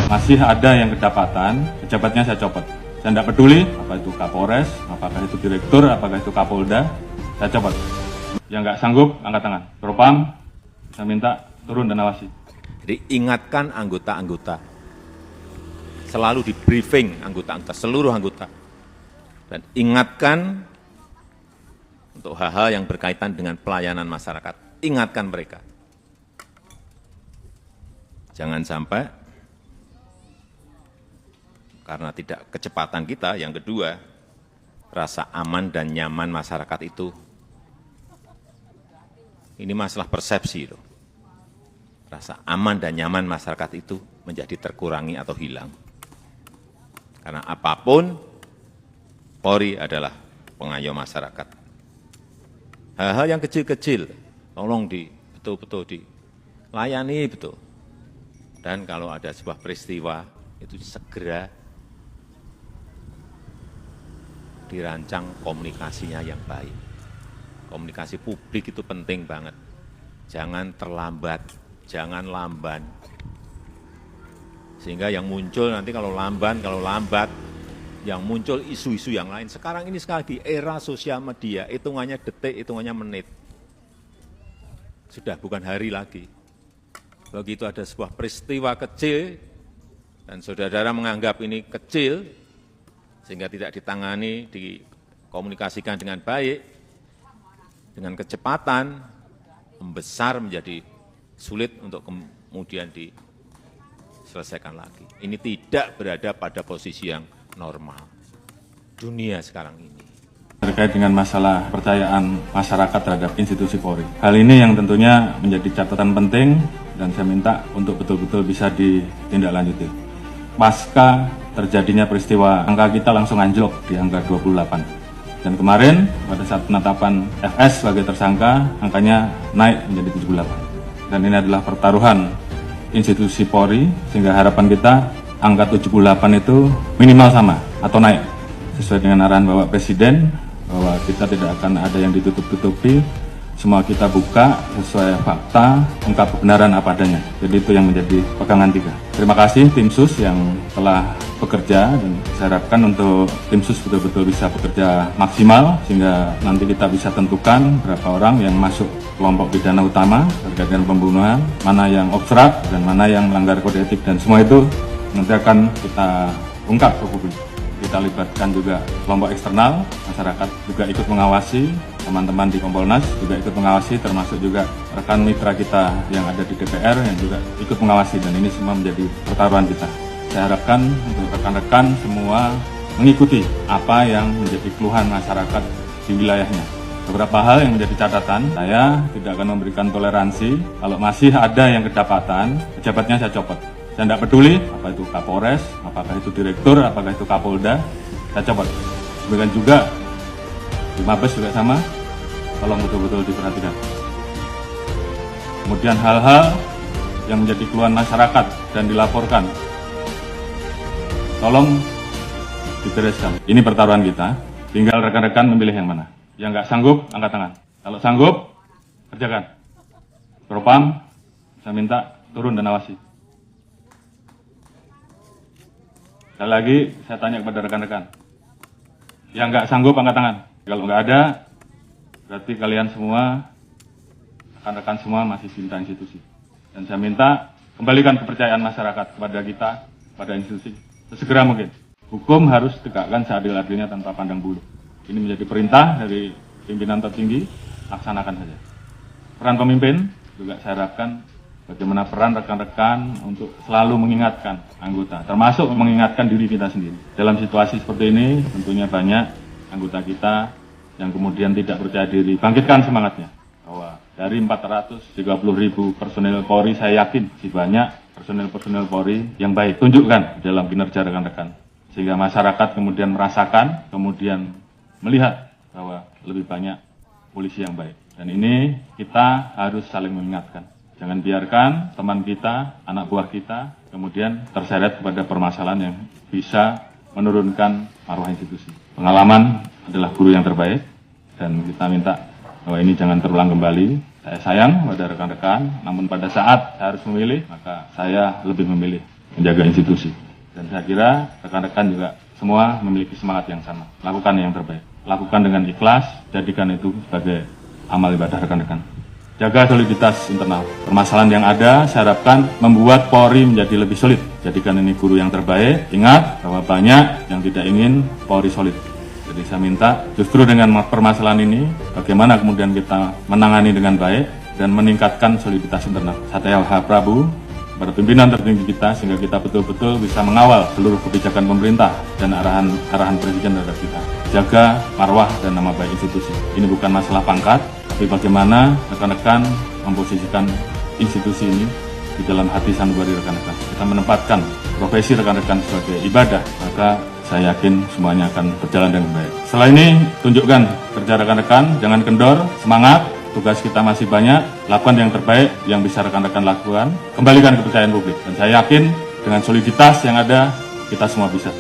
masih ada yang kedapatan, pejabatnya saya copot. Saya tidak peduli, apa itu Kapolres, apakah itu Direktur, apakah itu Kapolda, saya copot. Yang nggak sanggup, angkat tangan. Propam, saya minta turun dan awasi. Jadi ingatkan anggota-anggota, selalu di briefing anggota-anggota, seluruh anggota. Dan ingatkan untuk hal-hal yang berkaitan dengan pelayanan masyarakat. Ingatkan mereka. Jangan sampai karena tidak kecepatan kita, yang kedua, rasa aman dan nyaman masyarakat itu, ini masalah persepsi loh. Rasa aman dan nyaman masyarakat itu menjadi terkurangi atau hilang. Karena apapun, Polri adalah pengayom masyarakat. Hal-hal yang kecil-kecil, tolong betul-betul dilayani betul. Dan kalau ada sebuah peristiwa, itu segera dirancang komunikasinya yang baik. Komunikasi publik itu penting banget. Jangan terlambat, jangan lamban. Sehingga yang muncul nanti kalau lambat, yang muncul isu-isu yang lain. Sekarang ini sekali lagi era sosial media, hitungannya detik, hitungannya menit. Sudah bukan hari lagi. Begitu ada sebuah peristiwa kecil, dan saudara-saudara menganggap ini kecil, sehingga tidak ditangani, dikomunikasikan dengan baik, dengan kecepatan, membesar menjadi sulit untuk kemudian diselesaikan lagi. Ini tidak berada pada posisi yang normal. Dunia sekarang ini. Terkait dengan masalah kepercayaan masyarakat terhadap institusi Polri. Hal ini yang tentunya menjadi catatan penting dan saya minta untuk betul-betul bisa ditindaklanjuti. Pasca terjadinya peristiwa, angka kita langsung anjlok di angka 28. Dan kemarin pada saat penetapan FS sebagai tersangka, angkanya naik menjadi 78. Dan ini adalah pertaruhan institusi Polri, sehingga harapan kita angka 78 itu minimal sama atau naik. Sesuai dengan arahan Bapak Presiden, bahwa kita tidak akan ada yang ditutup-tutupi, semua kita buka sesuai fakta, ungkap kebenaran apa adanya. Jadi itu yang menjadi pegangan kita. Terima kasih tim SUS yang telah bekerja dan saya harapkan untuk tim SUS betul-betul bisa bekerja maksimal sehingga nanti kita bisa tentukan berapa orang yang masuk kelompok pidana utama terkait dengan pembunuhan, mana yang obstrak dan mana yang melanggar kode etik, dan semua itu nanti akan kita ungkap ke publik. Kita libatkan juga kelompok eksternal, masyarakat juga ikut mengawasi, teman-teman di Kompolnas juga ikut mengawasi, termasuk juga rekan mitra kita yang ada di DPR yang juga ikut mengawasi, dan ini semua menjadi pertaruhan kita. Saya harapkan untuk rekan-rekan semua mengikuti apa yang menjadi keluhan masyarakat di wilayahnya. Beberapa hal yang menjadi catatan, saya tidak akan memberikan toleransi kalau masih ada yang kedapatan, pejabatnya saya copot. Saya tidak peduli, apa itu Kapolres, apakah itu Direktur, apakah itu Kapolda, saya copot. Demikian juga di Mabes juga sama, tolong betul-betul diperhatikan. Kemudian hal-hal yang menjadi keluhan masyarakat dan dilaporkan, tolong dibereskan. Ini pertaruhan kita, tinggal rekan-rekan memilih yang mana. Yang nggak sanggup, angkat tangan. Kalau sanggup, kerjakan. Propam, saya minta turun dan awasi. Sekali lagi, saya tanya kepada rekan-rekan. Yang nggak sanggup, angkat tangan. Kalau nggak ada, berarti kalian semua, rekan-rekan semua masih cinta institusi. Dan saya minta, kembalikan kepercayaan masyarakat kepada kita, pada institusi, sesegera mungkin. Hukum harus tegakkan seadil-adilnya tanpa pandang bulu. Ini menjadi perintah dari pimpinan tertinggi, laksanakan saja. Peran pemimpin, juga saya harapkan, bagaimana peran rekan-rekan untuk selalu mengingatkan anggota, termasuk mengingatkan diri kita sendiri. Dalam situasi seperti ini, tentunya banyak anggota kita yang kemudian tidak percaya diri. Bangkitkan semangatnya, bahwa dari 430.000 personil Polri, saya yakin masih banyak personil-personil Polri yang baik. Tunjukkan dalam kinerja rekan-rekan, sehingga masyarakat kemudian merasakan, kemudian melihat bahwa lebih banyak polisi yang baik. Dan ini kita harus saling mengingatkan. Jangan biarkan teman kita, anak buah kita, kemudian terseret kepada permasalahan yang bisa menurunkan marwah institusi. Pengalaman adalah guru yang terbaik, dan kita minta bahwa ini jangan terulang kembali. Saya sayang pada rekan-rekan, namun pada saat saya harus memilih, maka saya lebih memilih menjaga institusi. Dan saya kira rekan-rekan juga semua memiliki semangat yang sama. Lakukan yang terbaik. Lakukan dengan ikhlas, jadikan itu sebagai amal ibadah rekan-rekan. Jaga soliditas internal. Permasalahan yang ada, saya harapkan membuat Polri menjadi lebih solid. Jadikan ini guru yang terbaik. Ingat bahwa banyak yang tidak ingin Polri solid. Jadi saya minta justru dengan permasalahan ini, bagaimana kemudian kita menangani dengan baik dan meningkatkan soliditas internal. Saya Prabu, pada pimpinan tertinggi kita, sehingga kita betul-betul bisa mengawal seluruh kebijakan pemerintah dan arahan Presiden terhadap kita. Jaga marwah dan nama baik institusi. Ini bukan masalah pangkat, tapi bagaimana rekan-rekan memposisikan institusi ini di dalam hati sanubari rekan-rekan. Kita menempatkan profesi rekan-rekan sebagai ibadah, maka saya yakin semuanya akan berjalan dengan baik. Setelah ini, tunjukkan kerja rekan-rekan, jangan kendor, semangat, tugas kita masih banyak, lakukan yang terbaik yang bisa rekan-rekan lakukan, kembalikan kepercayaan publik. Dan saya yakin dengan soliditas yang ada, kita semua bisa.